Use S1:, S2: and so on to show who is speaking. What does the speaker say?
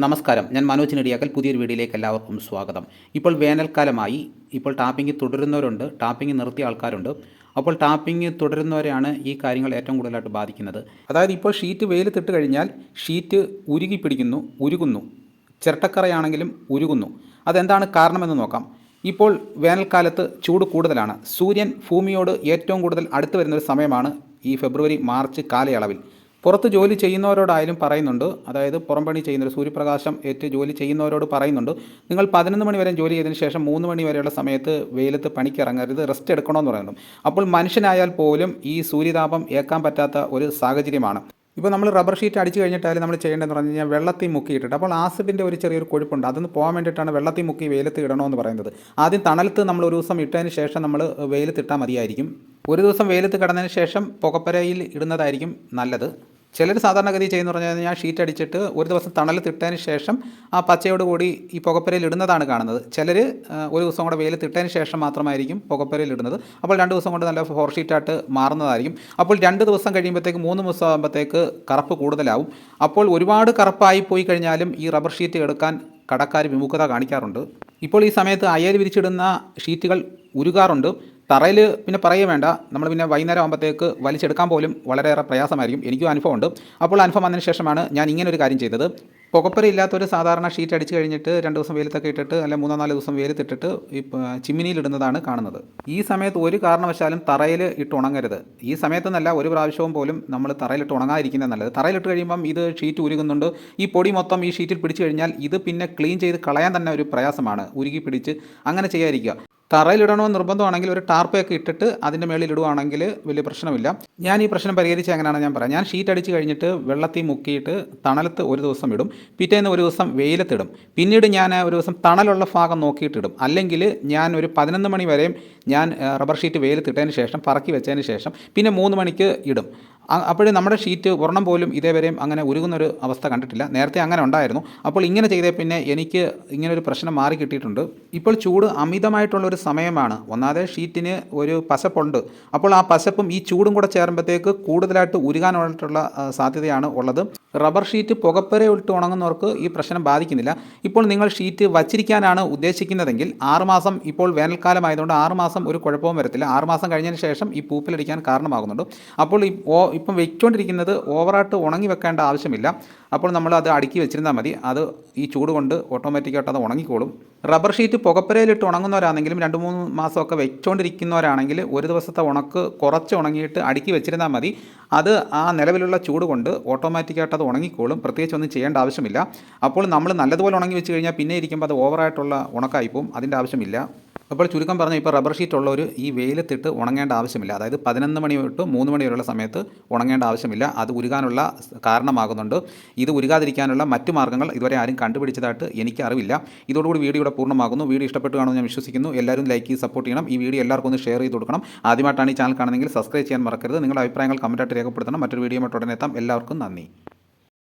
S1: നമസ്കാരം, ഞാൻ മനോജ് നെടിയാക്കൽ. പുതിയൊരു വീഡിയോയിലേക്ക് എല്ലാവർക്കും സ്വാഗതം. ഇപ്പോൾ വേനൽക്കാലമായി. ഇപ്പോൾ ടാപ്പിംഗ് തുടരുന്നവരുണ്ട്, ടാപ്പിംഗ് നിർത്തിയ ആൾക്കാരുണ്ട്. അപ്പോൾ ടാപ്പിംഗ് തുടരുന്നവരെയാണ് ഈ കാര്യങ്ങൾ ഏറ്റവും കൂടുതലായിട്ട് ബാധിക്കുന്നത്. അതായത് ഇപ്പോൾ ഷീറ്റ് വെയിലത്തിട്ട് കഴിഞ്ഞാൽ ഷീറ്റ് ഉരുകുന്നു. ചിരട്ടക്കറയാണെങ്കിലും ഉരുകുന്നു. അതെന്താണ് കാരണമെന്ന് നോക്കാം. ഇപ്പോൾ വേനൽക്കാലത്ത് ചൂട് കൂടുതലാണ്. സൂര്യൻ ഭൂമിയോട് ഏറ്റവും കൂടുതൽ അടുത്ത് വരുന്നൊരു സമയമാണ് ഈ ഫെബ്രുവരി മാർച്ച് കാലയളവിൽ. പുറത്ത് ജോലി ചെയ്യുന്നവരോടായാലും പറയുന്നുണ്ട്, അതായത് പുറംപണി ചെയ്യുന്നവർ, സൂര്യപ്രകാശം ഏറ്റ് ജോലി ചെയ്യുന്നവരോട് പറയുന്നുണ്ട്, നിങ്ങൾ 11 മണി വരെ ജോലി ചെയ്തതിന് ശേഷം 3 മണി വരെയുള്ള സമയത്ത് വെയിലത്ത് പണിക്കിറങ്ങരുത്, റെസ്റ്റ് എടുക്കണമെന്ന് പറയുന്നു. അപ്പോൾ മനുഷ്യനായാൽ പോലും ഈ സൂര്യതാപം ഏൽക്കാൻ പറ്റാത്ത ഒരു സാഹചര്യമാണ്. ഇപ്പോൾ നമ്മൾ റബ്ബർ ഷീറ്റ് അടിച്ച് കഴിഞ്ഞിട്ടായാലും നമ്മൾ ചെയ്യേണ്ടതെന്ന് പറഞ്ഞു കഴിഞ്ഞാൽ വെള്ളത്തിൽ മുക്കിയിട്ടിട്ട്, അപ്പോൾ ആസിഡിൻ്റെ ഒരു ചെറിയൊരു കൊഴുപ്പുണ്ട്, അതൊന്ന് പോകാൻ വേണ്ടിയിട്ടാണ് വെള്ളത്തിൽ മുക്കി വെയിലത്ത് ഇടണമെന്ന് പറയുന്നത്. ആദ്യം തണലത്ത് നമ്മൾ ഒരു ദിവസം ഇട്ടതിന് ശേഷം നമ്മൾ വെയിലത്തിട്ടാൽ മതിയായിരിക്കും. ഒരു ദിവസം വെയിലത്ത് കിടന്നതിന് ശേഷം പുകപ്പരയിൽ ഇടുന്നതായിരിക്കും നല്ലത്. ചിലർ സാധാരണഗതി ചെയ്യുന്ന പറഞ്ഞു കഴിഞ്ഞാൽ ഷീറ്റ് അടിച്ചിട്ട് ഒരു ദിവസം തണലത്തിട്ടതിന് ശേഷം ആ പച്ചയോട് കൂടി ഈ പുകപ്പരയിൽ ഇടുന്നതാണ് കാണുന്നത്. ചിലർ ഒരു ദിവസം കൂടെ വെയിലത്തിട്ടതിന് ശേഷം മാത്രമായിരിക്കും പുകപ്പരയിൽ ഇടുന്നത്. അപ്പോൾ 2 ദിവസം കൊണ്ട് നല്ല ഫോർ ഷീറ്റായിട്ട് മാറുന്നതായിരിക്കും. അപ്പോൾ 2 ദിവസം കഴിയുമ്പോഴത്തേക്ക് 3 ദിവസം ആകുമ്പോഴത്തേക്ക് കറുപ്പ് കൂടുതലാവും. അപ്പോൾ ഒരുപാട് കറുപ്പായി പോയി കഴിഞ്ഞാലും ഈ റബ്ബർ ഷീറ്റ് എടുക്കാൻ കടക്കാർ വിമുഖത കാണിക്കാറുണ്ട്. ഇപ്പോൾ ഈ സമയത്ത് അയൽ വിരിച്ചിടുന്ന ഷീറ്റുകൾ ഉരുകാറുണ്ട്. തറയിൽ പിന്നെ പറയുക വേണ്ട, നമ്മൾ പിന്നെ വൈകുന്നേരം ആകുമ്പോഴത്തേക്ക് വലിച്ചെടുക്കാൻ പോലും വളരെയേറെ പ്രയാസമായിരിക്കും. എനിക്കും അനുഭവമുണ്ട്. അപ്പോൾ അനുഭവം വന്നതിന് ശേഷമാണ് ഞാൻ ഇങ്ങനൊരു കാര്യം ചെയ്തത്. പുകപ്പര ഇല്ലാത്തൊരു സാധാരണ ഷീറ്റ് അടിച്ച് കഴിഞ്ഞിട്ട് 2 ദിവസം വെയിലത്തൊക്കെ ഇട്ടിട്ട്, അല്ലെങ്കിൽ 3-4 ദിവസം വെയിലത്തിട്ടിട്ട് ചിമ്മിനിയിലിടുന്നതാണ് കാണുന്നത്. ഈ സമയത്ത് ഒരു കാരണവശാലും തറയിൽ ഇട്ട് ഉണങ്ങരുത്. ഈ സമയത്തെന്നല്ല, ഒരു പ്രാവശ്യവും പോലും നമ്മൾ തറയിലിട്ട് ഉണങ്ങാതിരിക്കുന്നത് നല്ലത്. തറയിലിട്ട് കഴിയുമ്പം ഇത് ഷീറ്റ് ഉരുകുന്നുണ്ട്. ഈ പൊടി മൊത്തം ഈ ഷീറ്റിൽ പിടിച്ചു കഴിഞ്ഞാൽ ഇത് പിന്നെ ക്ലീൻ ചെയ്ത് കളയാൻ തന്നെ ഒരു പ്രയാസമാണ്. ഉരുകി പിടിച്ച് അങ്ങനെ ചെയ്യാതിരിക്കുക. തറയിലിടണമെന്ന് നിർബന്ധമാണെങ്കിൽ ഒരു ടാർപ്പയൊക്കെ ഇട്ടിട്ട് അതിൻ്റെ മേളിൽ ഇടുവാണെങ്കിൽ വലിയ പ്രശ്നമില്ല. ഞാൻ ഈ പ്രശ്നം പരിഹരിച്ച് എങ്ങനെയാണെന്ന് ഞാൻ പറയാം. ഞാൻ ഷീറ്റ് അടിച്ച് കഴിഞ്ഞിട്ട് വെള്ളത്തിൽ മുക്കിയിട്ട് തണലത്ത് ഒരു ദിവസം ഇടും, പിറ്റേന്ന് ഒരു ദിവസം വെയിലത്തിടും, പിന്നീട് ഞാൻ ഒരു ദിവസം തണലുള്ള ഭാഗം നോക്കിയിട്ടിടും. അല്ലെങ്കിൽ ഞാൻ ഒരു 11 മണി വരെയും ഞാൻ റബ്ബർ ഷീറ്റ് വെയിലത്തിട്ടതിന് ശേഷം പറക്കി വെച്ചതിന് ശേഷം പിന്നെ 3 മണിക്ക് ഇടും. അപ്പോഴും നമ്മുടെ ഷീറ്റ് ഒരെണ്ണം പോലും ഇതേവരെയും അങ്ങനെ ഉരുകുന്നൊരു അവസ്ഥ കണ്ടിട്ടില്ല. നേരത്തെ അങ്ങനെ ഉണ്ടായിരുന്നു. അപ്പോൾ ഇങ്ങനെ ചെയ്തേ പിന്നെ എനിക്ക് ഇങ്ങനൊരു പ്രശ്നം മാറി കിട്ടിയിട്ടുണ്ട്. ഇപ്പോൾ ചൂട് അമിതമായിട്ടുള്ളൊരു സമയമാണ്. ഒന്നാമത് ഷീറ്റിന് ഒരു പശപ്പുണ്ട്. അപ്പോൾ ആ പശപ്പും ഈ ചൂടും കൂടെ ചേരുമ്പോഴത്തേക്ക് കൂടുതലായിട്ട് ഉരുകാനായിട്ടുള്ള സാധ്യതയാണ് ഉള്ളത്. റബ്ബർ ഷീറ്റ് പുകപ്പരയിട്ട് ഉണങ്ങുന്നവർക്ക് ഈ പ്രശ്നം ബാധിക്കുന്നില്ല. ഇപ്പോൾ നിങ്ങൾ ഷീറ്റ് വച്ചിരിക്കാനാണ് ഉദ്ദേശിക്കുന്നതെങ്കിൽ 6 മാസം, ഇപ്പോൾ വേനൽക്കാലമായതുകൊണ്ട് 6 മാസം ഒരു കുഴപ്പവും വരത്തില്ല. 6 മാസം കഴിഞ്ഞതിന് ശേഷം ഈ പൂപ്പലടിക്കാൻ കാരണമാകുന്നുണ്ട്. അപ്പോൾ ഇപ്പം വെച്ചുകൊണ്ടിരിക്കുന്നത് ഓവറായിട്ട് ഉണങ്ങി വെക്കേണ്ട ആവശ്യമില്ല. അപ്പോൾ നമ്മൾ അത് അടുക്കി വെച്ചിരുന്നാൽ മതി. അത് ഈ ചൂട് കൊണ്ട് ഓട്ടോമാറ്റിക്കായിട്ട് അത് ഉണങ്ങിക്കോളും. റബ്ബർ ഷീറ്റ് പുകപ്പരയിലിട്ട് ഉണങ്ങുന്നവരാണെങ്കിലും 2-3 മാസമൊക്കെ വെച്ചുകൊണ്ടിരിക്കുന്നവരാണെങ്കിൽ ഒരു ദിവസത്തെ ഉണക്ക് കുറച്ച് ഉണങ്ങിയിട്ട് അടുക്കി വെച്ചിരുന്നാൽ മതി. അത് ആ നിലവിലുള്ള ചൂട് കൊണ്ട് ഓട്ടോമാറ്റിക്കായിട്ട് അത് ഉണങ്ങിക്കോളും. പ്രത്യേകിച്ച് ഒന്നും ചെയ്യേണ്ട ആവശ്യമില്ല. അപ്പോൾ നമ്മൾ നല്ലതുപോലെ ഉണങ്ങി വെച്ച് കഴിഞ്ഞാൽ പിന്നെ ഇരിക്കുമ്പോൾ അത് ഓവറായിട്ടുള്ള ഉണക്കായിപ്പോവും. അതിൻ്റെ ആവശ്യമില്ല. അപ്പോൾ ചുരുക്കം പറഞ്ഞാൽ ഇപ്പോൾ റബ്ബർ ഷീറ്റ് ഉള്ളവർ ഈ വെയിലത്തിട്ട് ഉണങ്ങേണ്ട ആവശ്യമില്ല. അതായത് 11 മണി തൊട്ട് 3 മണി വരെയുള്ള സമയത്ത് ഉണങ്ങേണ്ട ആവശ്യമില്ല. അത് ഉരുകാനുള്ള കാരണമാകുന്നുണ്ട്. ഇത് ഉരുകാതിരിക്കാനുള്ള മറ്റു മാർഗ്ഗങ്ങൾ ഇതുവരെ ആരും കണ്ടുപിടിച്ചതായിട്ട് എനിക്ക് അറിവില്ല. ഇതോടുകൂടി വീഡിയോ ഇവിടെ പൂർണ്ണമാകുന്നു. വീഡിയോ ഇഷ്ടപ്പെട്ടു കാണുമെന്ന് ഞാൻ വിശ്വസിക്കുന്നു. എല്ലാവരും ലൈക്ക് ചെയ്ത് സപ്പോർട്ട് ചെയ്യണം. ഈ വീഡിയോ എല്ലാവർക്കും ഒന്ന് ഷെയർ ചെയ്ത് കൊടുക്കണം. ആദ്യമായിട്ടാണ് ഈ ചാനൽ കാണുന്നതെങ്കിൽ സബ്സ്ക്രൈബ് ചെയ്യാൻ മറക്കരുത്. നിങ്ങളുടെ അഭിപ്രായങ്ങൾ കമൻറ്റായിട്ട് രേഖപ്പെടുത്തണം. മറ്റൊരു വീഡിയോ ഉടനെ എത്താം. എല്ലാവർക്കും നന്ദി.